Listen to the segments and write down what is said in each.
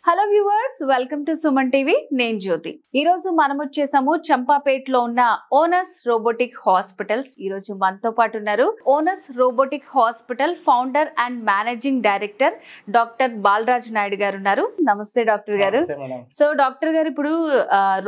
Hello viewers, welcome to Suman TV. నేను జ్యోతి. ఈ రోజు మనం వచ్చేసాము చంపాపేటలో ఉన్న ఓనస్ రోబోటిక్ హాస్పిటల్స్. ఈ రోజు మనతో పాటు ఉన్నారు Onus robotic hospital founder and managing director doctor Balaraj Naidu గారు ఉన్నారు. నమస్తే డాక్టర్ గారు. సో డాక్టర్ గారు, ఇప్పుడు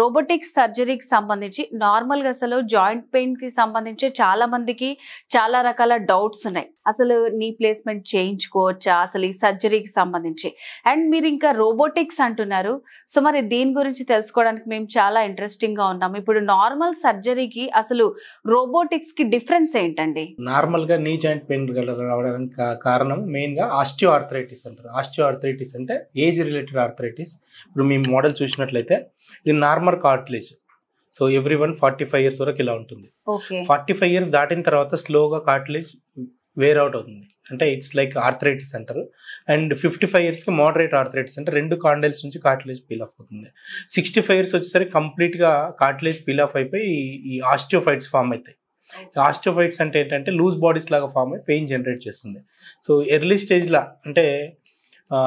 రోబోటిక్ సర్జరీకి సంబంధించి నార్మల్ గా అసలు జాయింట్ పెయిన్ కి సంబంధించి చాలా మందికి చాలా రకాల డౌట్స్ ఉన్నాయి. అసలు నీ ప్లేస్మెంట్ చేయించుకోవచ్చా అసలు ఈ సర్జరీకి సంబంధించి, అండ్ మీరు ఇంకా రోబోటిక్స్ అంటున్నారు. సో మరి దీని గురించి తెలుసుకోవడానికి మేము చాలా ఇంట్రెస్టింగ్ గా ఉన్నాము. ఇప్పుడు నార్మల్ సర్జరీకి అసలు రోబోటిక్స్ కి డిఫరెన్స్ ఏంటండి? నార్మల్ గా నీ జాయింట్ పెయిన్ రావడానికి కారణం మెయిన్ గా ఆస్టియో ఆర్థరైటిస్ అంటారు. ఆస్టియో ఆర్థరైటిస్ అంటే ఏజ్ రిలేటెడ్ ఆర్థరైటిస్. ఇప్పుడు మీ మోడల్ చూసినట్లయితే ఇది normal cartilage. So every 45 years వరకు ఇలా ఉంటుంది. 45 years దాటిన తర్వాత స్లోగా కార్టిలేజ్ వేర్ అవుట్ అవుతుంది. అంటే ఇట్స్ లైక్ ఆర్థరైటిస్ అంటారు. అండ్ 55 years కి మోడరేట్ ఆర్థరైటిస్ అంటే 2 కాండైల్స్ నుంచి కార్టిలేజ్ పీల్ ఆఫ్ అవుతుంది. 65 years వచ్చేసరికి కంప్లీట్ గా కార్టిలేజ్ పీల్ ఆఫ్ అయిపోయి ఈ ఆస్టియోఫైట్స్ ఫామ్ అవుతాయి. ఆస్టియోఫైట్స్ అంటే ఏంటంటే లూజ్ బాడీస్ లాగా ఫామ్ అయి పెయిన్ జనరేట్ చేస్తుంది. సో ఎర్లీ స్టేజ్లో అంటే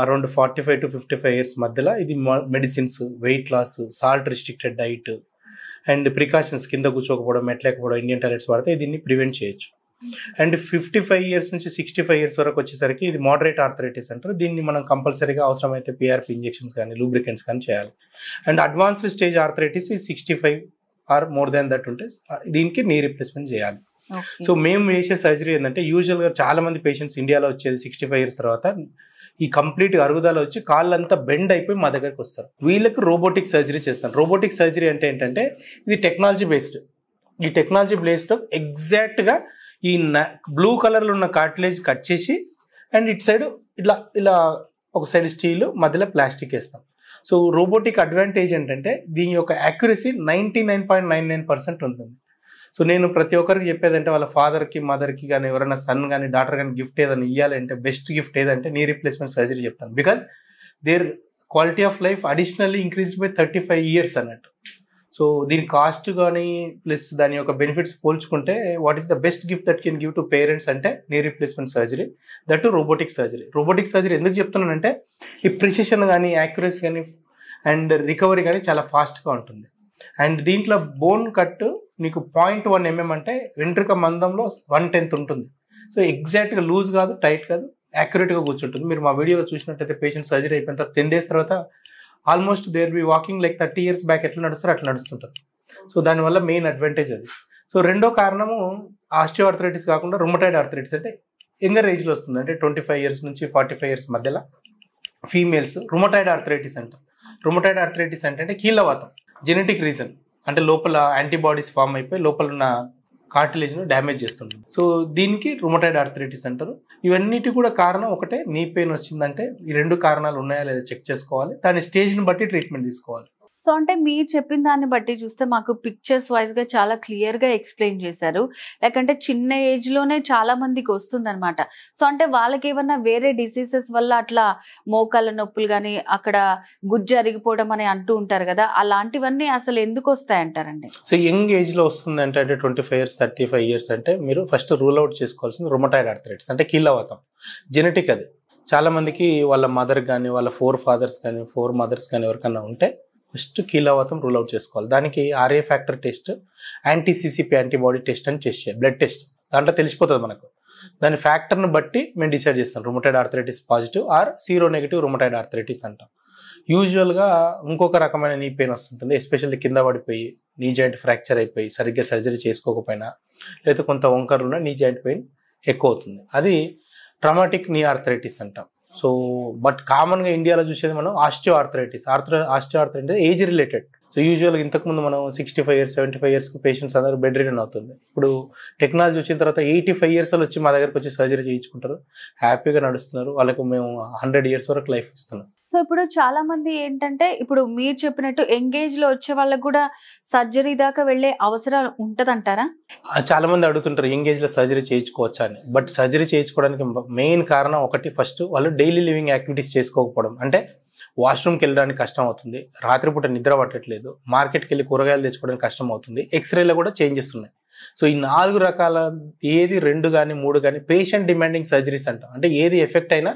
అరౌండ్ 45 to 55 years మధ్యలో ఇది medicines, weight loss, salt restricted diet and precautions, కింద కూర్చోకపోవడం, మెట్లేకపోవడం, ఇండియన్ టాయిలెట్స్ వాడితే దీన్ని ప్రివెంట్ చేయొచ్చు. అండ్ 55 years నుంచి 65 years వరకు వచ్చేసరికి ఇది మోడరేట్ ఆర్థరైటిస్ అంటారు. దీన్ని మనం కంపల్సరీగా అవసరమైతే పిఆర్పి ఇంజెక్షన్స్ కానీ లూబ్రికెంట్స్ కానీ చేయాలి. And advanced stage arthritis 65 or more than that ఉంటే దీనికి నీ రీప్లేస్మెంట్ చేయాలి. సో మేము చేసే సర్జరీ ఏంటంటే యూజువల్గా చాలా మంది పేషెంట్స్ ఇండియాలో వచ్చేది 65 years తర్వాత ఈ కంప్లీట్ అరుగుదల వచ్చి కాళ్ళంతా బెండ్ అయిపోయి మా దగ్గరికి వస్తారు. వీళ్ళకి రోబోటిక్ సర్జరీ చేస్తాను. రోబోటిక్ సర్జరీ అంటే ఏంటంటే ఇది టెక్నాలజీ బేస్డ్. ఈ టెక్నాలజీ బేస్డ్ ఎగ్జాక్ట్గా ఈ బ్లూ కలర్లో ఉన్న కార్టిలేజ్ కట్ చేసి అండ్ ఇటు సైడ్ ఇట్లా ఇలా ఒక సైడ్ స్టీల్ మధ్యలో ప్లాస్టిక్ వేస్తాం. సో రోబోటిక్ అడ్వాంటేజ్ ఏంటంటే దీని యొక్క యాక్యురసీ 99.99% ఉంటుంది. సో నేను ప్రతి ఒక్కరికి చెప్పేదంటే వాళ్ళ ఫాదర్కి, మదర్కి కానీ ఎవరైనా సన్ కానీ డాటర్ కానీ గిఫ్ట్ ఏదైనా ఇవ్వాలంటే బెస్ట్ గిఫ్ట్ ఏదంటే నీ రీప్లేస్మెంట్ సర్జరీ చెప్తాను. Because their quality of life additionally increase by 35 years అన్నట్టు. సో దీని కాస్ట్ కానీ ప్లస్ దాని యొక్క బెనిఫిట్స్ పోల్చుకుంటే what is the best gift that can give to parents అంటే knee replacement surgery, that too robotic surgery. Robotic surgery ఎందుకు చెప్తున్నానంటే ఈ ప్రిసిషన్ కానీ యాక్యురసీ కానీ అండ్ రికవరీ కానీ చాలా ఫాస్ట్గా ఉంటుంది. అండ్ దీంట్లో బోన్ కట్ నీకు 0.1 mm అంటే వెంట్రుక మందంలో 1/10 ఉంటుంది. సో ఎగ్జాక్ట్గా లూజ్ కాదు, టైట్ కాదు, యాక్యురేట్గా కూర్చుంటుంది. మీరు మా వీడియోలో చూసినట్టయితే పేషెంట్ సర్జరీ అయిపోయిన తర్వాత 10 days తర్వాత almost there be walking like 30 years back ఎట్లా నడుస్తారో అట్లా నడుస్తుంటారు. సో దానివల్ల మెయిన్ అడ్వాంటేజ్ అది. సో రెండో కారణము ఆస్టియో ఆర్థరైటిస్ కాకుండా రుమటాయిడ్ ఆర్థరైటిస్ అంటే యంగర్ ఏజ్లో వస్తుంది. అంటే 25 years నుంచి 45 years మధ్యలో ఫీమేల్స్ రుమటాయిడ్ ఆర్థరైటిస్ అంటారు. రుమటాయిడ్ ఆర్థరైటిస్ అంటే కీళ్ళవాతం, జెనెటిక్ రీజన్ అంటే లోపల యాంటీబాడీస్ ఫామ్ అయిపోయి లోపల ఉన్న కార్టిలేజ్ను డ్యామేజ్ చేస్తుంటుంది. సో దీనికి రుమటాయిడ్ ఆర్థరైటిస్ అంటారు. ఇవన్నిటి కూడా కారణం ఒకటే, నీ పెయిన్ వచ్చిందంటే ఈ 2 కారణాలు ఉన్నాయా లేదా చెక్ చేసుకోవాలి. దాని స్టేజ్ని బట్టి ట్రీట్మెంట్ తీసుకోవాలి. సో అంటే మీరు చెప్పిన దాన్ని బట్టి చూస్తే మాకు పిక్చర్స్ వైజ్ గా చాలా క్లియర్ గా ఎక్స్ప్లెయిన్ చేశారు. లేకంటే చిన్న ఏజ్ లోనే చాలా మందికి వస్తుంది అనమాట. సో అంటే వాళ్ళకి ఏమన్నా వేరే డిసీజెస్ వల్ల అట్లా మోకాళ్ళ నొప్పులు కానీ అక్కడ గుజ్జు అరిగిపోవడం అని అంటూ ఉంటారు కదా, అలాంటివన్నీ అసలు ఎందుకు వస్తాయి అంటారండి? సో యంగ్ ఏజ్ లో వస్తుంది అంటే 25 years 35 years అంటే మీరు ఫస్ట్ రూల్ అవుట్ చేసుకోవాల్సింది రుమటాయిడ్ ఆర్థరైటిస్ అంటే కీళ్ళవాతం. జెనెటిక్ అది. చాలా మందికి వాళ్ళ మదర్ కానీ వాళ్ళ 4 fathers కానీ 4 mothers కానీ ఎవరికన్నా ఉంటే ఫస్ట్ కీళ్ళవాతం రూల్ అవుట్ చేసుకోవాలి. దానికి RA factor test, anti CCP antibody test అని చేయాలి, బ్లడ్ టెస్ట్. దాంట్లో తెలిసిపోతుంది మనకు. దాని ఫ్యాక్టర్ని బట్టి మేము డిసైడ్ చేస్తాం rheumatoid arthritis positive or seronegative rheumatoid arthritis అంటాం. యూజువల్గా ఇంకొక రకమైన నీ పెయిన్ వస్తుంటుంది, ఎస్పెషల్లీ కింద పడిపోయి నీ జాయింట్ ఫ్రాక్చర్ అయిపోయి సరిగ్గా సర్జరీ చేసుకోకపోయినా లేదా కొంత వంకరున్న నీ జాయింట్ పెయిన్ ఎక్కువ అవుతుంది. అది ట్రామాటిక్ నీ ఆర్థరైటిస్ అంటాం. సో బట్ కామన్గా ఇండియాలో చూసేది మనం osteo arthritis. Osteo arthritis age related. So యూజువల్గా ఇంతకుముందు మనం 65 years 75 years పేషెంట్స్ అందరూ బెడ్ రిడన్ అవుతుంది. ఇప్పుడు టెక్నాలజీ వచ్చిన తర్వాత 85 years వచ్చి మా దగ్గరకు వచ్చి సర్జరీ చేయించుకుంటారు, హ్యాపీగా నడుస్తున్నారు. వాళ్ళకు మేము 100 years వరకు లైఫ్ ఇస్తున్నాం. సో ఇప్పుడు చాలా మంది ఏంటంటే ఇప్పుడు మీరు చెప్పినట్టు ఎంగేజ్ లో వచ్చే వాళ్ళకు కూడా సర్జరీ దాకా వెళ్లే అవసరం ఉంటదంటారా? చాలా మంది అడుగుతుంటారు ఎంగేజ్ లో సర్జరీ చేయించుకోవచ్చా అని. బట్ సర్జరీ చేయించుకోవడానికి మెయిన్ కారణం ఒకటి, ఫస్ట్ వాళ్ళు డైలీ లివింగ్ యాక్టివిటీస్ చేసుకోకపోవడం. అంటే వాష్రూమ్కి వెళ్ళడానికి కష్టం అవుతుంది, రాత్రిపూట నిద్ర పట్టట్లేదు, మార్కెట్కి వెళ్ళి కూరగాయలు తెచ్చుకోవడానికి కష్టం అవుతుంది, ఎక్స్రేలో కూడా చేంజెస్ ఉన్నాయి. సో ఈ 4 రకాల ఏది 2 కానీ 3 కానీ పేషెంట్ డిమాండింగ్ సర్జరీస్ అంటాం. అంటే ఏది ఎఫెక్ట్ అయినా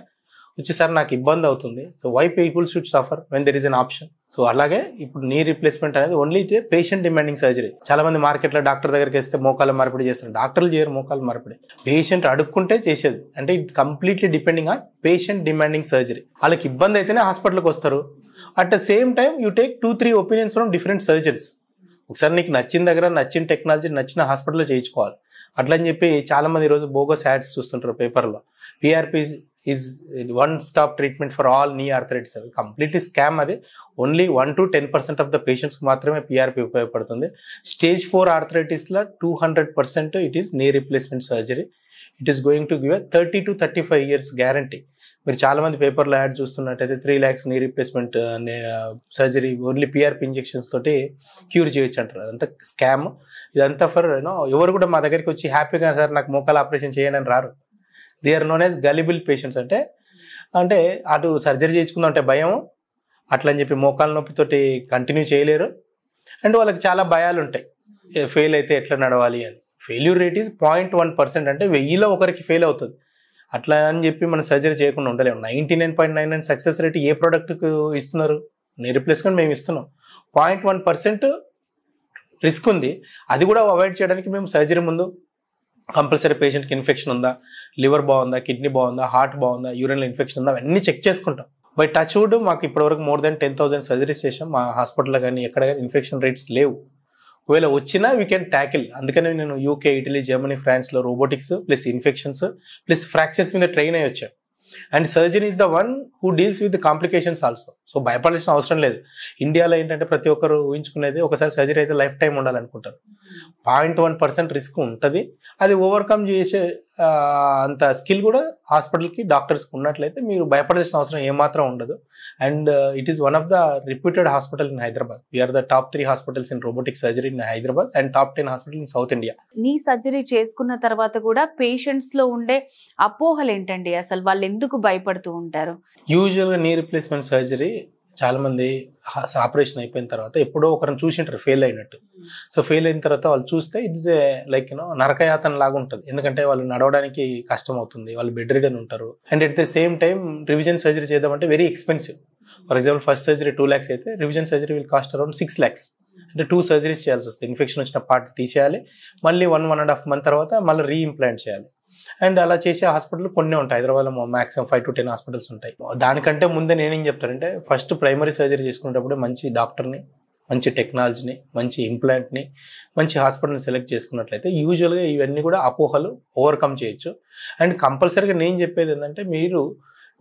వచ్చి సార్ నాకు ఇబ్బంది అవుతుంది. So why people should suffer when there is an option. So అలాగే ఇప్పుడు నీ రీప్లేస్మెంట్ అనేది ఓన్లీ పేషెంట్ డిమాండింగ్ సర్జరీ. చాలా మంది మార్కెట్లో డాక్టర్ దగ్గరికి వేస్తే మోకాల మార్పిడి చేస్తారు, డాక్టర్లు చేయరు మోకాల మార్పిడి, పేషెంట్ అడుక్కుంటే చేసేది. అంటే it completely depending on patient demanding surgery. వాళ్ళకి ఇబ్బంది అయితేనే హాస్పిటల్కి వస్తారు. At the same time you take 2-3 opinions from different surgeons. ఒకసారి నీకు నచ్చిన దగ్గర నచ్చిన టెక్నాలజీ నచ్చిన హాస్పిటల్లో చేయించుకోవాలి. అట్లా అని చెప్పి చాలా మంది ఈరోజు బోగస్ యాడ్స్ చూస్తుంటారు పేపర్లో. PRP is one stop treatment for all నీ ఆర్థరైటిస్. అది కంప్లీట్లీ స్కామ్. అది ఓన్లీ 1-10% ఆఫ్ ద పేషెంట్స్కి మాత్రమే పిఆర్పి ఉపయోగపడుతుంది. స్టేజ్ 4 ఆర్థరైటిస్లో 200% ఇట్ ఈస్ నీ replacement surgery. It is going to give 30 to 35 years guarantee. మీరు చాలా మంది పేపర్లో యాడ్ చూస్తున్నట్టయితే 3 lakhs నీ replacement surgery only PRP injections తోటి క్యూర్ చేయొచ్చు అంటారు. అదంతా స్కామ్. ఇదంతా ఫర్ ఎవరు కూడా మా దగ్గరికి వచ్చి హ్యాపీగా సార్ నాకు మోకాల ఆపరేషన్ చేయండి అని రారు. They are known as gullible patients. అంటే అటు సర్జరీ చేయించుకుందాం అంటే భయం, అట్లా అని చెప్పి మోకాల నొప్పితోటి కంటిన్యూ చేయలేరు. అండ్ వాళ్ళకి చాలా భయాలు ఉంటాయి, ఫెయిల్ అయితే ఎట్లా నడవాలి అని. Failure rate is 0.1%. అంటే 1000లో ఒకరికి ఫెయిల్ అవుతుంది. అట్లా అని చెప్పి మనం సర్జరీ చేయకుండా ఉండలేము. 99.99 సక్సెస్ రేట్ ఏ ప్రోడక్ట్కి ఇస్తున్నారు? నీ రీప్లేస్మెంట్ మేము ఇస్తున్నాం. 0.1% రిస్క్ ఉంది. అది కూడా అవాయిడ్ చేయడానికి మేము సర్జరీ ముందు కంపల్సరీ పేషెంట్కి ఇన్ఫెక్షన్ ఉందా, లివర్ బాగుందా, కిడ్నీ బాగుందా, హార్ట్ బాగుందా, యూరిన్లో ఇన్ఫెక్షన్ ఉందా, అవన్నీ చెక్ చేసుకుంటాం. బై టచ్ వుడ్ మాకు ఇప్పటివరకు more than 10,000 సర్జరీస్ చేసాం. మా హాస్పిటల్లో కానీ ఎక్కడ కానీ ఇన్ఫెక్షన్ రేట్స్ లేవు. ఒకవేళ వచ్చినా వీ కెన్ ట్యాకిల్. అందుకని నేను UK, ఇటలీ, జర్మనీ, ఫ్రాన్స్లో robotics plus infections plus fractures మీద ట్రైన్ అయ్యి వచ్చాను. And surgeon is the one who deals with the complications also. So భయపడాల్సిన అవసరం లేదు. ఇండియాలో ఏంటంటే ప్రతి ఒక్కరు ఊహించుకునేది ఒకసారి సర్జరీ అయితే లైఫ్ టైం ఉండాలనుకుంటారు. 0.1% రిస్క్ ఉంటుంది. అది ఓవర్కమ్ చేసే అంత స్కిల్ కూడా హాస్పిటల్కి డాక్టర్స్కి ఉన్నట్లయితే మీరు భయపడాల్సిన అవసరం ఏమాత్రం ఉండదు. And it is one of the reputed hospital in Hyderabad. We are the top 3 hospitals in robotic surgery in Hyderabad and top 10 hospital in south India. Knee surgery చేసుకున్న తర్వాత కూడా పేషెంట్స్ లో ఉండే అపోహలు ఏంటండి? అసలు వాళ్ళు ఎందుకు భయపడుతూ ఉంటారు? యూజువల్గా నీ రీప్లేస్మెంట్ సర్జరీ చాలా మంది ఆపరేషన్ అయిపోయిన తర్వాత ఎప్పుడో ఒకరిని చూసింటారు ఫెయిల్ అయినట్టు. సో ఫెయిల్ అయిన తర్వాత వాళ్ళు చూస్తే ఇట్స్ లైక్ నరకయాతన లాగా ఉంటుంది. ఎందుకంటే వాళ్ళు నడవడానికి కష్టం అవుతుంది, వాళ్ళు బెడ్ రిడన్ ఉంటారు. And at the same time revision surgery చేద్దామంటే very expensive. For example first surgery 2 lakhs అయితే revision surgery will cost around 6 lakhs. అంటే 2 surgeries చేయాల్సి వస్తుంది. ఇన్ఫెక్షన్ వచ్చిన పార్ట్ తీసేయాలి, మళ్ళీ 1.5 month తర్వాత మళ్ళీ రీఇంప్లాంట్ చేయాలి. అండ్ అలా చేసే హాస్పిటల్ కొన్ని ఉంటాయి. హైదరాబాద్లో మాక్సిమం 5 to 10 హాస్పిటల్స్ ఉంటాయి. దానికంటే ముందే నేనేం చెప్తానంటే ఫస్ట్ ప్రైమరీ సర్జరీ చేసుకునేటప్పుడు మంచి డాక్టర్ని, మంచి టెక్నాలజీని, మంచి ఇంప్లాంట్ని, మంచి హాస్పిటల్ని సెలెక్ట్ చేసుకున్నట్లయితే యూజువల్గా ఇవన్నీ కూడా అపోహలు ఓవర్కమ్ చేయొచ్చు. అండ్ కంపల్సరీగా నేను చెప్పేది ఏంటంటే మీరు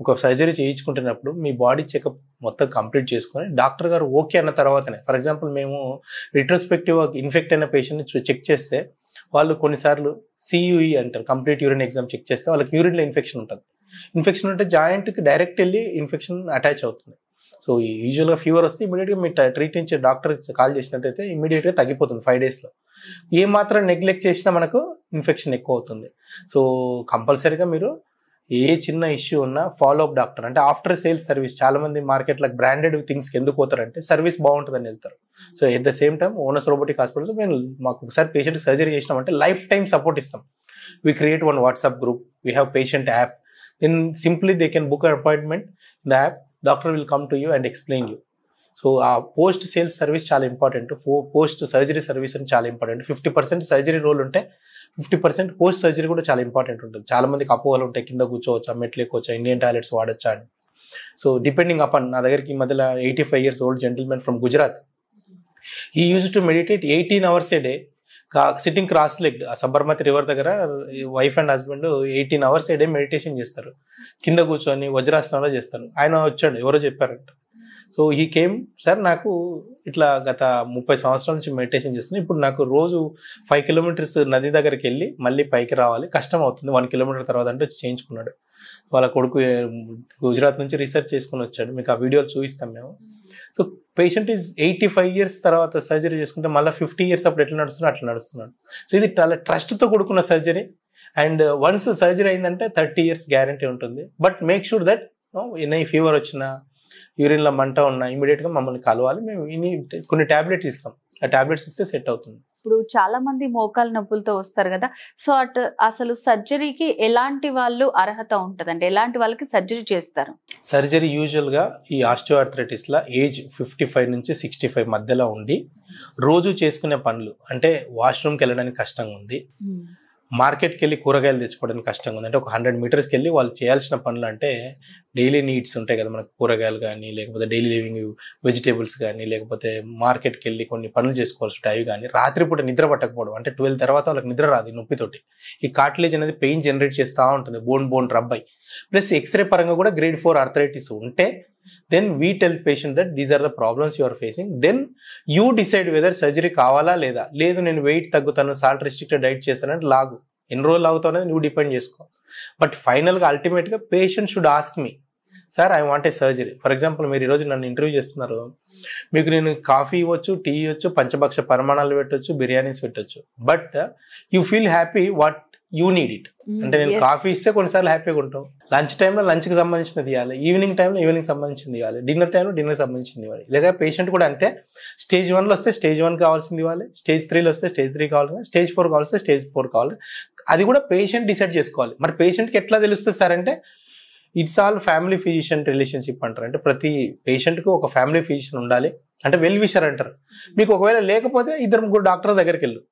ఒక సర్జరీ చేయించుకుంటున్నప్పుడు మీ బాడీ చెకప్ మొత్తం కంప్లీట్ చేసుకొని డాక్టర్ గారు ఓకే అన్న తర్వాతనే. ఫర్ ఎగ్జాంపుల్ మేము రిట్రోస్పెక్టివ్ ఇన్ఫెక్ట్ అయిన పేషెంట్ని చెక్ చేస్తే వాళ్ళు కొన్నిసార్లు CUE అంటారు, కంప్లీట్ యూరిన్ ఎగ్జామ్ చెక్ చేస్తే వాళ్ళకి యూరిన్లో ఇన్ఫెక్షన్ ఉంటుంది. ఇన్ఫెక్షన్ ఉంటే జాయింట్కి డైరెక్ట్ వెళ్ళి ఇన్ఫెక్షన్ అటాచ్ అవుతుంది. సో యూజువల్గా ఫీవర్ వస్తే ఇమీడియట్గా మీ ట్రీట్మెంట్ డాక్టర్ కాల్ చేసినట్టయితే ఇమీడియట్గా తగ్గిపోతుంది 5 daysలో. ఏ మాత్రం నెగ్లెక్ట్ చేసినా మనకు ఇన్ఫెక్షన్ ఎక్కువ అవుతుంది. సో కంపల్సరీగా మీరు ఏ చిన్న ఇష్యూ ఉన్నా ఫాలో అప్ డాక్టర్. అంటే ఆఫ్టర్ సేల్స్ సర్వీస్. చాలా మంది మార్కెట్లో బ్రాండెడ్ థింగ్స్కి ఎందుకు పోతారంటే సర్వీస్ బాగుంటుందని వెళ్తారు. So at the same time Onus robotic hospitals మేము మాకు ఒకసారి పేషెంట్కి సర్జరీ చేసినామంటే లైఫ్ టైం సపోర్ట్ ఇస్తాం. We create one WhatsApp group, we have patient app. Then simply they can book an appointment in the app. Doctor will come to you and explain you. So ఆ post sales service చాలా important. Post surgery service అని చాలా important. 50% surgery role ఉంటే 50% post surgery కూడా చాలా important ఉంటుంది. చాలా మందికి అపోహలు ఉంటాయి, కింద కూర్చోవచ్చా, మెట్లు ఎక్కొచ్చా, ఇండియన్ టాయిలెట్స్ వాడచ్చా అని. సో డిపెండింగ్ అపాన్, నా దగ్గరికి ఈ మధ్యలో 85 years old gentleman from Gujarat. He used to meditate 18 hours a day, sitting cross leg. Sabarmati river దగ్గర wife and husband 18 hours a day meditation చేస్తారు. కింద కూర్చొని వజ్రాసనంలో చేస్తారు. ఆయన వచ్చాడు, ఎవరో చెప్పారంట. సో హీ కేమ్, సార్ నాకు ఇట్లా గత 30 సంవత్సరాల నుంచి మెడిటేషన్ చేస్తున్నాను. ఇప్పుడు నాకు రోజు 5 kilometers నది దగ్గరికి వెళ్ళి మళ్ళీ పైకి రావాలి, కష్టం అవుతుంది, 1 kilometer తర్వాత అంటే వచ్చి చేయించుకున్నాడు. వాళ్ళ కొడుకు గుజరాత్ నుంచి రీసెర్చ్ చేసుకుని వచ్చాడు. మీకు ఆ వీడియోలు చూపిస్తాం మేము. సో పేషెంట్ ఈజ్ 85 years తర్వాత సర్జరీ చేసుకుంటే మళ్ళీ 50 years అప్పుడు ఎట్లా నడుస్తున్నాడు అట్లా నడుస్తున్నాడు. సో ఇది చాలా ట్రస్ట్తో కూడుకున్న సర్జరీ. అండ్ వన్స్ సర్జరీ అయిందంటే 30 years గ్యారంటీ ఉంటుంది. బట్ మేక్ షూర్ దట్ ఎన్ని ఫీవర్ వచ్చినా, యూరిన్లో మంట ఉన్నా ఇమీడియట్గా మమ్మల్ని కలవాలి. మేము కొన్ని ట్యాబ్లెట్స్ ఇస్తాం. ఆ ట్యాబ్లెట్స్ ఇస్తే సెట్ అవుతుంది. ఇప్పుడు చాలా మంది మోకాలు నొప్పులతో వస్తారు కదా, సో అసలు సర్జరీకి ఎలాంటి వాళ్ళు అర్హత ఉంటదండి, ఎలాంటి వాళ్ళకి సర్జరీ చేస్తారు? సర్జరీ యూజువల్గా ఈ ఆస్టియోఆర్థరైటిస్లో ఏజ్ 55 నుంచి 65 మధ్యలో ఉండి రోజు చేసుకునే పనులు అంటే వాష్రూమ్కి వెళ్ళడానికి కష్టంగా ఉంది, మార్కెట్కి వెళ్ళి కూరగాయలు తెచ్చుకోవడానికి కష్టంగా ఉంది, అంటే ఒక 100 మీటర్స్కి వెళ్ళి వాళ్ళు చేయాల్సిన పనులు అంటే డైలీ నీడ్స్ ఉంటాయి కదా మనకు, కూరగాయలు కానీ లేకపోతే డైలీ లివింగ్ వెజిటేబుల్స్ కానీ లేకపోతే మార్కెట్కి వెళ్ళి కొన్ని పనులు చేసుకోవాల్సి ఉంటాయి, అవి కానీ రాత్రిపూట నిద్ర పట్టకపోవడం, అంటే 12 తర్వాత వాళ్ళకి నిద్ర రాదు నొప్పితోటి. ఈ కార్టిలేజ్ అనేది పెయిన్ జనరేట్ చేస్తూ ఉంటుంది, బోన్ రబ్ అయ్యి. ప్లస్ ఎక్స్రే పరంగా కూడా grade 4 ఆర్థరైటిస్ ఉంటే then we tell patient that these are the problems you are facing, then you decide whether surgery కావాలా లేదా. లేదు నేను వెయిట్ తగ్గుతాను, సాల్ట్ రిస్ట్రిక్టెడ్ డైట్ చేస్తానంటే లాగు, ఎన్ని రోజులు లాగుతావు అనేది నువ్వు డిపెండ్ చేసుకో. బట్ ఫైనల్గా అల్టిమేట్గా patient should ask me, sir I want a surgery. For example మీరు ఈరోజు నన్ను ఇంటర్వ్యూ చేస్తున్నారు, మీకు నేను కాఫీ ఇవ్వచ్చు, టీ ఇవ్వచ్చు, పంచభక్ష పరిమాణాలు పెట్టవచ్చు, బిర్యానీస్ పెట్టవచ్చు, but you feel happy what you need it. అంటే నేను కాఫీ ఇస్తే కొన్నిసార్లు హ్యాపీగా ఉంటావు, లంచ్ టైంలో లంచ్కి సంబంధించినది ఇవ్వాలి, ఈవినింగ్ టైంలో ఈవినింగ్ సంబంధించింది ఇవ్వాలి, డిన్నర్ టైంలో డిన్నర్ సంబంధించింది ఇవ్వాలి. ఇలాగా పేషెంట్ కూడా అంతే, స్టేజ్ 1లో వస్తే స్టేజ్ 1 కావాల్సింది ఇవ్వాలి, స్టేజ్ 3లో వస్తే స్టేజ్ 3 కావాలి, స్టేజ్ 4 కావాల్సి స్టేజ్ 4 కావాలి. అది కూడా పేషెంట్ డిసైడ్ చేసుకోవాలి. మరి పేషెంట్కి ఎట్లా తెలుస్తుంది సార్ అంటే it's all family physician relationship అంటారు. అంటే ప్రతి పేషెంట్కు ఒక ఫ్యామిలీ ఫిజిషియన్ ఉండాలి, అంటే వెల్ విషర్ అంటారు. మీకు ఒకవేళ లేకపోతే 2-3 డాక్టర్ దగ్గరికి వెళ్ళు,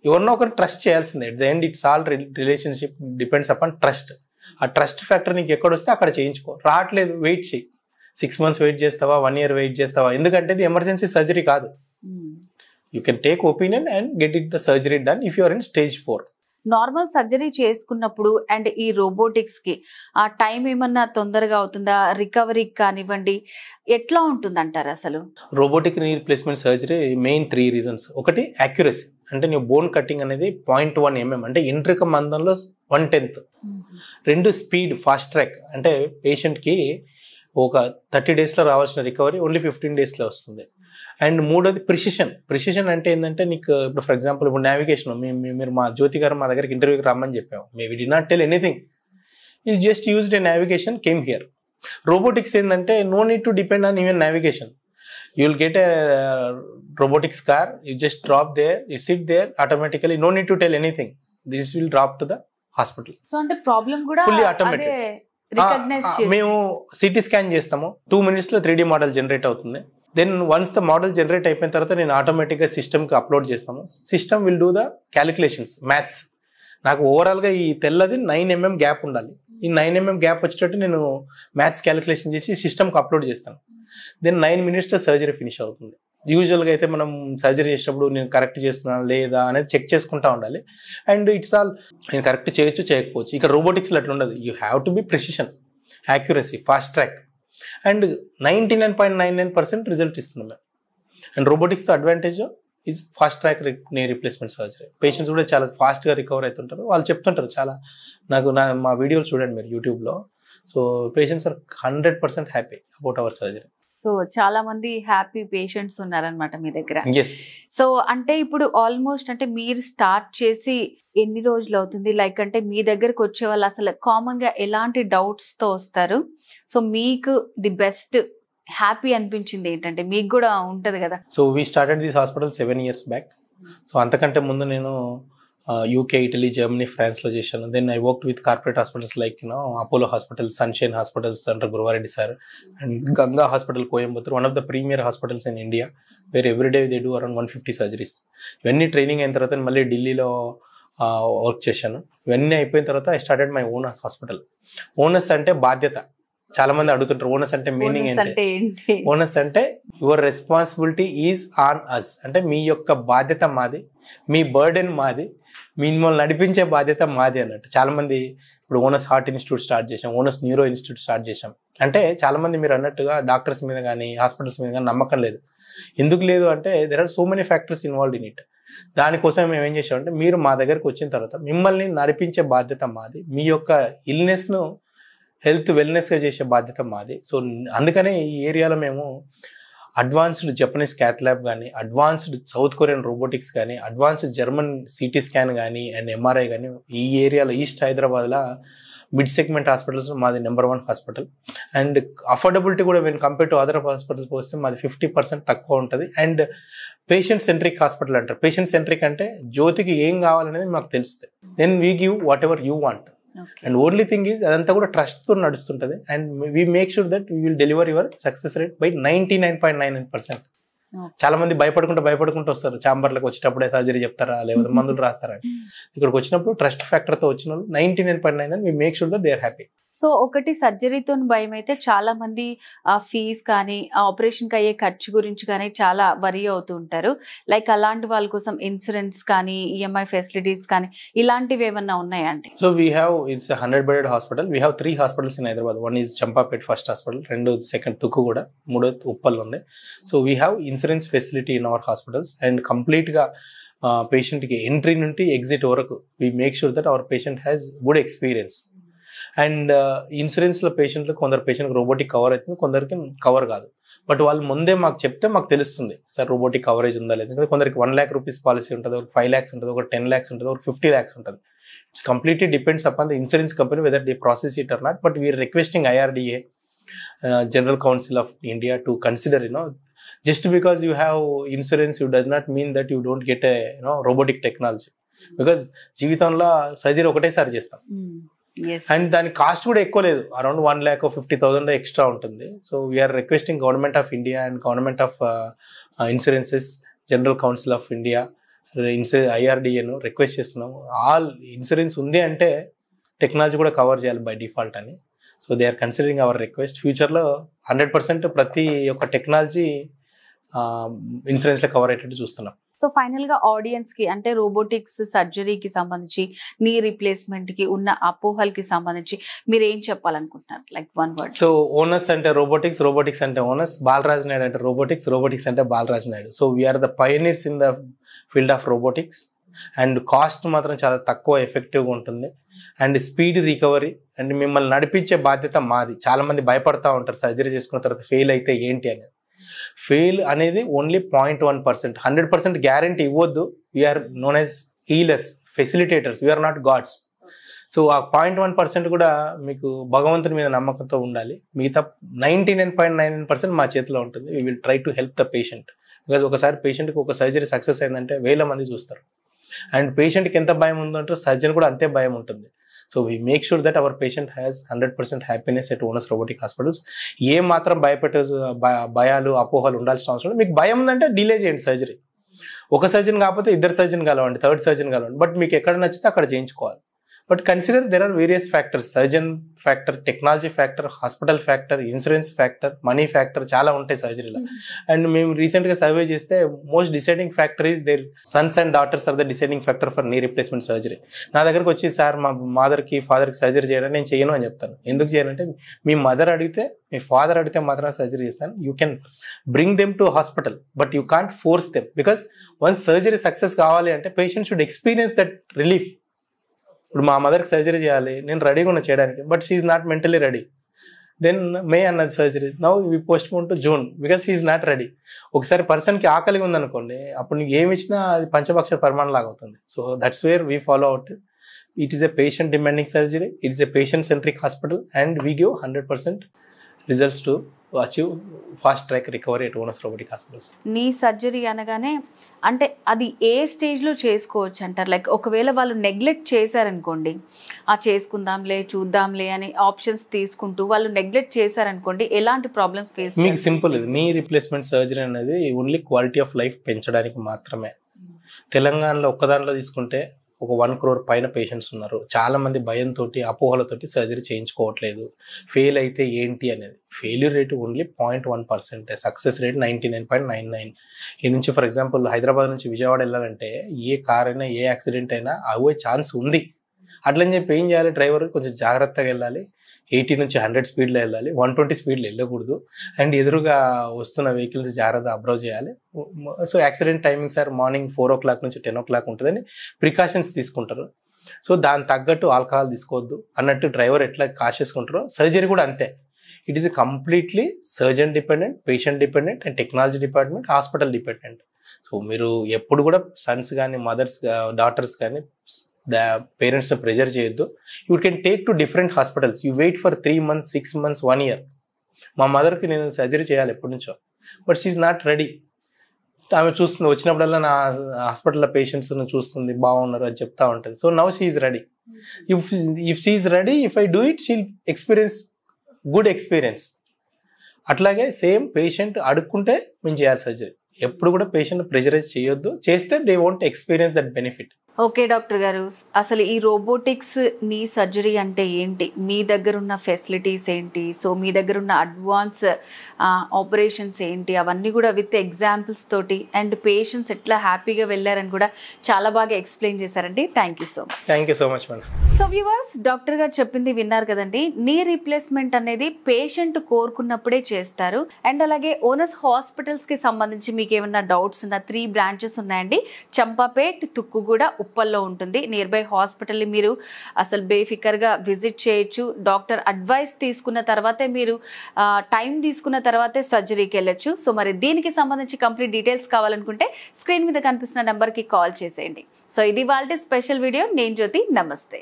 ఎవరినో ఒకరు ట్రస్ట్ చేయాల్సిందే. At the end it's all relationship depends upon trust. ఆ ట్రస్ట్ ఫ్యాక్టర్ నీకు ఎక్కడ వస్తే అక్కడ చేయించుకో, రావట్లేదు వెయిట్ చేయి, 6 months వెయిట్ చేస్తావా, 1 year వెయిట్ చేస్తావా, ఎందుకంటే ఇది ఎమర్జెన్సీ సర్జరీ కాదు. You can take opinion and get it the surgery done if you are in stage 4. Normal surgery చేసుకున్నప్పుడు అండ్ ఈ రోబోటిక్స్ కి ఆ టైం ఏమన్నా తొందరగా అవుతుందా, రికవరీ కానివ్వండి, ఎట్లా ఉంటుంది అంటారు అసలు? రోబోటిక్ నీ రీప్లేస్మెంట్ సర్జరీ మెయిన్ 3 reasons. ఒకటి యాక్యురసీ, అంటే నీ బోన్ కటింగ్ అనేది 0.1 mm, అంటే ఎంట్రిక మందంలో 1/10. 2 స్పీడ్, ఫాస్ట్ ట్రాక్, అంటే పేషెంట్కి ఒక 30 daysలో రావాల్సిన రికవరీ ఓన్లీ 15 daysలో వస్తుంది. అండ్ 3వది ప్రిసిషన్ అంటే ఏంటంటే నీకు ఇప్పుడు ఫర్ ఎగ్జాంపుల్ ఇప్పుడు నావిగేషన్, మీరు మా జ్యోతి గారు మా దగ్గరికి ఇంటర్వ్యూకి రమ్మని చెప్పాము, we did not tell anything, you just used a navigation, came here. Robotics ఏంటంటే no need to depend on even navigation, you will get a robotics car, you just drop there, you sit there automatically, no need to tell anything, this will drop to the hospital. So అంటే problem కూడా fully automatic. మేము CT scan చేస్తాము, 2 minutes లో 3D model generate అవుతుంది. Then once the model generate అయిపోయిన తర్వాత నేను ఆటోమేటిక్గా సిస్టమ్కి అప్లోడ్ చేస్తాము, system will do the calculations, maths. నాకు ఓవరాల్గా ఈ తెల్లది 9 mm గ్యాప్ ఉండాలి, ఈ 9 mm గ్యాప్ వచ్చేటట్టు నేను మ్యాథ్స్ క్యాలిక్యులేషన్ చేసి సిస్టమ్కి అప్లోడ్ చేస్తాను. దెన్ 9 minutesలో సర్జరీ ఫినిష్ అవుతుంది. యూజువల్గా అయితే మనం సర్జరీ చేసేటప్పుడు నేను కరెక్ట్ చేస్తున్నాను లేదా అనేది చెక్ చేసుకుంటా ఉండాలి. అండ్ ఇట్స్ ఆల్ నేను కరెక్ట్ చేయొచ్చు చేయకపోవచ్చు. ఇక రోబోటిక్స్లో అట్లా ఉండదు, you have to be precision, accuracy, fast track, and 99.99% result ఇస్తున్నాం మేము. అండ్ రోబోటిక్స్తో advantage is fast track knee replacement surgery. Patients కూడా చాలా ఫాస్ట్గా రికవర్ అవుతుంటారు, వాళ్ళు చెప్తుంటారు చాలా, మా వీడియోలు చూడండి మీరు యూట్యూబ్లో. So patients are 100% happy about our surgery. So చాలా మంది హ్యాపీ పేషెంట్స్ ఉన్నారనమాట మీ దగ్గర. సో అంటే ఇప్పుడు ఆల్మోస్ట్ అంటే మీరు స్టార్ట్ చేసి ఎన్ని రోజులు అవుతుంది, లైక్ అంటే మీ దగ్గరకు వచ్చే వాళ్ళు అసలు కామన్ గా ఎలాంటి డౌట్స్ తో వస్తారు? సో మీకు ది బెస్ట్ హ్యాపీ అనిపించింది ఏంటంటే, మీకు కూడా ఉంటది కదా. So we started this hospital 7 years back. So అంతకంటే ముందు నేను UK, Italy, Germany, ఫ్రాన్స్లో చేశాను. Then I worked with corporate hospitals like Apollo hospital, Sunshine hospitals under Guruvareddy sir, and Ganga hospital Coimbatore, one of the premier hospitals in India, where everyday they do around 150 surgeries. ఇవన్నీ training అయిన తర్వాత మళ్ళీ ఢిల్లీలో work చేశాను. ఇవన్నీ అయిపోయిన తర్వాత I started my own hospital. Owners అంటే బాధ్యత, చాలా మంది అడుగుతుంటారు ఓనర్స్ అంటే మీనింగ్ ఏంటి. ఓనర్స్ అంటే your responsibility is on us, అంటే మీ యొక్క బాధ్యత మాది, మీ బర్డెన్ మాది, మిమ్మల్ని నడిపించే బాధ్యత మాది అన్నట్టు. చాలా మంది ఇప్పుడు ఓనర్స్ హార్ట్ ఇన్స్టిట్యూట్ స్టార్ట్ చేసాం, ఓనర్స్ న్యూరో ఇన్స్టిట్యూట్ స్టార్ట్ చేసాం. అంటే చాలా మంది మీరు అన్నట్టుగా డాక్టర్స్ మీద కానీ హాస్పిటల్స్ మీద కానీ నమ్మకం లేదు. ఎందుకు లేదు అంటే there are so many factors involved in it. దానికోసం మేము ఏం చేసామంటే, మీరు మా దగ్గరకు వచ్చిన తర్వాత మిమ్మల్ని నడిపించే బాధ్యత మాది, మీ యొక్క ఇల్నెస్ను హెల్త్ వెల్నెస్గా చేసే బాధ్యత మాది. సో అందుకనే ఈ ఏరియాలో మేము అడ్వాన్స్డ్ జపనీస్ క్యాత్ ల్యాబ్ కానీ, అడ్వాన్స్డ్ సౌత్ కొరియన్ రోబోటిక్స్ కానీ, అడ్వాన్స్డ్ జర్మన్ సిటీ స్కాన్ కానీ అండ్ MRI కానీ ఈ ఏరియాలో ఈస్ట్ హైదరాబాద్లో మిడ్ సెగ్మెంట్ హాస్పిటల్స్ మాది నెంబర్ 1 హాస్పిటల్. అండ్ అఫోర్డబిలిటీ కూడా when compare to other hospitals పోస్తే మాది 50% తక్కువ ఉంటుంది. అండ్ పేషెంట్ సెంట్రిక్ హాస్పిటల్ అంటారు. పేషెంట్ సెంట్రిక్ అంటే జ్యోతికి ఏం కావాలనేది మాకు తెలుస్తుంది. Then we give whatever you want. And only thing is అదంతా కూడా ట్రస్ట్తో నడుస్తుంటుంది. And we make sure that we will deliver your success rate by 99.99%. చాలా మంది భయపడుకుంటూ వస్తారు. ఛాంబర్లకు వచ్చేటప్పుడే సర్జరీ చెప్తారా లేకపోతే మందులు రాస్తారా. ఇక్కడికి వచ్చినప్పుడు ట్రస్ట్ ఫ్యాక్టర్తో వచ్చిన వాళ్ళు 99.9 we make sure that they are happy. So ఒకటి సర్జరీతో భయం అయితే చాలా మంది ఆ ఫీజ్ కానీ ఆ ఆపరేషన్కి అయ్యే ఖర్చు గురించి కానీ చాలా వరీ అవుతూ ఉంటారు. లైక్ అలాంటి వాళ్ళ కోసం ఇన్సూరెన్స్ కానీ ఈఎంఐ ఫెసిలిటీస్ కానీ ఇలాంటివి ఏమన్నా ఉన్నాయండి? So we have it's 100-bedded hospital. We have 3 hospitals in Hyderabad. 1 is Champapet first hospital, 2 second Tukkuguda, 3 Uppal ఉంది. So we have insurance facility in our hospitals. And కంప్లీట్గా పేషెంట్కి ఎంట్రీ నుండి ఎగ్జిట్ వరకు we make sure that our patient has good experience. And ఇన్సూరెన్స్లో పేషెంట్లు కొందరు పేషెంట్కి robotic cover అవుతుంది, కొందరికి కవర్ కాదు. బట్ వాళ్ళు ముందే మాకు చెప్తే మాకు తెలుస్తుంది సార్ రోబోటిక్ కవరేజ్ ఉందా లేదు. ఎందుకంటే కొందరికి 1 lakh రూపీస్ పాలసీ ఉంటుంది, ఒక 5 lakhs ఉంటుంది, ఒక 10 lakhs ఉంటుంది, ఒక 50 lakhs ఉంటుంది. It's completely depends upon the insurance company whether they process it or not. But we are requesting IRDA, general council of India to consider just because you have insurance, you does not mean that you don't get a robotic technology. Because జీవితంలో surgery ఒకటేసారి చేస్తాం. And దాని cost కూడా ఎక్కువ లేదు, around 1,50,000 extra ఉంటుంది. So we are requesting government of India and government of insurances, general council of India, IRDAను request చేస్తున్నాం. ఆల్ ఇన్సూరెన్స్ ఉంది అంటే టెక్నాలజీ కూడా కవర్ చేయాలి బై డిఫాల్ట్ అని. So they are considering our request. ఫ్యూచర్లో 100% ప్రతి ఒక్క టెక్నాలజీ ఇన్సూరెన్స్లో కవర్ అయ్యేటట్టు చూస్తున్నాం. సో ఫైనల్ గా ఆడియన్స్ కి అంటే రోబోటిక్స్ సర్జరీకి సంబంధించి, నీ రీప్లేస్మెంట్ కి ఉన్న అపోహలకి సంబంధించి మీరు ఏం చెప్పాలనుకుంటున్నారు? Like 1 word. సో ఓనస్ అంటే రోబోటిక్స్, రోబోటిక్స్ అంటే ఓనస్, బాలరాజ్ నాయుడు అంటే రోబోటిక్స్, రోబోటిక్స్ అంటే Balaraj Naidu. So we are the pioneers in the field of robotics. And cost మాత్రం చాలా తక్కువ, ఎఫెక్టివ్గా ఉంటుంది. And speed recovery. అండ్ మిమ్మల్ని నడిపించే బాధ్యత మాది. చాలా మంది భయపడతా ఉంటారు సర్జరీ చేసుకున్న తర్వాత ఫెయిల్ అయితే ఏంటి అనేది. ఫెయిల్ అనేది ఓన్లీ 0.1%. 100% గ్యారంటీ ఇవ్వద్దు. We are known as healers, facilitators, we are not gods. So ఆ 0.1% కూడా మీకు భగవంతుని మీద నమ్మకంతో ఉండాలి. మిగతా 99.99% మా చేతిలో ఉంటుంది. We will try to help the patient. Because ఒకసారి పేషెంట్కి ఒక సర్జరీ సక్సెస్ అయిందంటే 1000 మంది చూస్తారు. అండ్ పేషెంట్కి ఎంత భయం ఉందంటే సర్జన్ కూడా అంతే భయం ఉంటుంది. So we make sure that our patient has 100% happiness at onus robotic hospitals. ఏ మాత్రం భయాలు అపోహలు ఉండాల్సిన అవసరం లేదు. మీకు భయం ఉందంటే డిలే చేయండి సర్జరీ. ఒక సర్జన్ కాకపోతే 2 సర్జన్ కలవండి, 3rd సర్జన్ కలవండి. బట్ మీకు ఎక్కడ నచ్చితే అక్కడ చేయించుకోవాలి. But consider there are various factors, surgeon factor, technology factor, hospital factor, insurance factor, money factor, చాలా ఉంటాయి సర్జరీలో. అండ్ మేము రీసెంట్గా సర్వే చేస్తే most deciding factor is their sons and daughters are the deciding factor for knee replacement surgery. నా దగ్గరకు వచ్చి sir మా మదర్కి ఫాదర్కి సర్జరీ చేయడానికి నేను చేయను అని చెప్తాను. ఎందుకు చేయనంటే మీ మదర్ అడిగితే, మీ ఫాదర్ అడిగితే మాత్రమే సర్జరీ చేస్తాను. You can bring them to hospital but you can't force them. Because once surgery success కావాలి అంటే patient should experience that relief. ఇప్పుడు మా మదర్కి సర్జరీ చేయాలి, నేను రెడీగా ఉన్నా చేయడానికి, but she's not mentally ready. Then May అన్నది surgery, now we post to June because she's not ready. ఒకసారి పర్సన్కి ఆకలిగా ఉందనుకోండి, అప్పుడు నీకు ఏమి ఇచ్చినా అది పంచభక్ష పరిమాణం లాగా అవుతుంది. So that's where we follow out. It is a patient demanding surgery, it is a patient centric hospital and we give 100% results to achieve fast track recovery at onus robotic hospitals. నీ surgery అనగానే అంటే అది ఏ స్టేజ్లో చేసుకోవచ్చు అంటారు? Like ఒకవేళ వాళ్ళు neglect చేశారనుకోండి, చేసుకుందాంలే చూద్దాంలే అని ఆప్షన్స్ తీసుకుంటూ వాళ్ళు నెగ్లెక్ట్ చేశారనుకోండి, ఎలాంటి ప్రాబ్లమ్స్ ఫేస్? మీకు సింపుల్, నీ రీప్లేస్మెంట్ సర్జరీ అనేది ఓన్లీ క్వాలిటీ ఆఫ్ లైఫ్ పెంచడానికి మాత్రమే. తెలంగాణలో ఒక్కదాంట్లో తీసుకుంటే ఒక 1 crore పైన పేషెంట్స్ ఉన్నారు. చాలా మంది భయంతో, అపోహలతోటి సర్జరీ చేయించుకోవట్లేదు. ఫెయిల్ అయితే ఏంటి అనేది. Failure rate only 0.1%, success rate 99.99. ఈ నుంచి ఫర్ ఎగ్జాంపుల్ హైదరాబాద్ నుంచి విజయవాడ వెళ్ళాలంటే ఏ కార్ అయినా, ఏ యాక్సిడెంట్ అయినా అవ్వే ఛాన్స్ ఉంది. అట్లని చెప్పి ఏం చేయాలి, డ్రైవర్ కొంచెం జాగ్రత్తగా వెళ్ళాలి. 80 నుంచి 100 స్పీడ్లో వెళ్ళాలి, 120 స్పీడ్లో వెళ్ళకూడదు. అండ్ ఎదురుగా వస్తున్న వెహికల్స్ జాగ్రత్త అబ్జర్వ్ చేయాలి. So accident timing sir morning 4 o'clock నుంచి 10 o'clock ఉంటుందని ప్రికాషన్స్ తీసుకుంటారు. సో దాని తగ్గట్టు ఆల్కహాల్ తీసుకోవద్దు అన్నట్టు డ్రైవర్ ఎట్లా కాషియస్గా ఉంటారో సర్జరీ కూడా అంతే. It is completely surgeon dependent, patient dependent and technology department, hospital dependent. So మీరు ఎప్పుడు కూడా సన్స్ కానీ, మదర్స్, డాటర్స్ కానీ పేరెంట్స్ ప్రెజర్ చేయొద్దు. You can take to different hospitals. You wait for 3 months 6 months 1 year. మా మదర్కి నేను సర్జరీ చేయాలి ఎప్పటి నుంచో, బట్ షీఈ్ నాట్ రెడీ. ఆమె చూస్తుంది, వచ్చినప్పుడల్లా నా హాస్పిటల్లో పేషెంట్స్ని చూస్తుంది, బాగున్నారు అని చెప్తా ఉంటుంది. So now she's ready. If she's ready, if I do it, she'll experience good experience. అట్లాగే సేమ్ పేషెంట్ అడుక్కుంటే మేము చేయాలి సర్జరీ. ఎప్పుడు కూడా పేషెంట్ ప్రెషరైజ్ చేయొద్దు. చేస్తే they won't experience that benefit. Okay doctor గారు, అసలు ఈ రోబోటిక్స్ నీ సర్జరీ అంటే ఏంటి, మీ దగ్గర ఉన్న ఫెసిలిటీస్ ఏంటి, సో మీ దగ్గర ఉన్న అడ్వాన్స్ ఆపరేషన్స్ ఏంటి, అవన్నీ కూడా విత్ ఎగ్జాంపుల్స్ తోటి అండ్ పేషెంట్స్ ఎట్లా హ్యాపీగా వెళ్ళారని కూడా చాలా బాగా ఎక్స్ప్లెయిన్ చేశారండి. Thank you so much. Thank you so much madam. So viewers, doctor గారు చెప్పింది విన్నారు కదండి. నీ రీప్లేస్మెంట్ అనేది పేషెంట్ కోరుకున్నప్పుడే చేస్తారు. అండ్ అలాగే ఓనస్ హాస్పిటల్స్ కి సంబంధించి మీకు ఏమైనా డౌట్స్ ఉన్న 3 branches ఉన్నాయండి. చంపాపేట్, తుక్కుగూడ, ఉప్పల్లో ఉంటుంది. నియర్ బై హాస్పిటల్ని మీరు అసలు బేఫికర్గా విజిట్ చేయొచ్చు. డాక్టర్ అడ్వైస్ తీసుకున్న తర్వాతే మీరు టైం తీసుకున్న తర్వాతే సర్జరీకి వెళ్ళొచ్చు. సో మరి దీనికి సంబంధించి కంప్లీట్ డీటెయిల్స్ కావాలనుకుంటే స్క్రీన్ మీద కనిపిస్తున్న నెంబర్కి కాల్ చేసేయండి. సో ఇది వాళ్ళ స్పెషల్ వీడియో. నేను జ్యోతి, నమస్తే.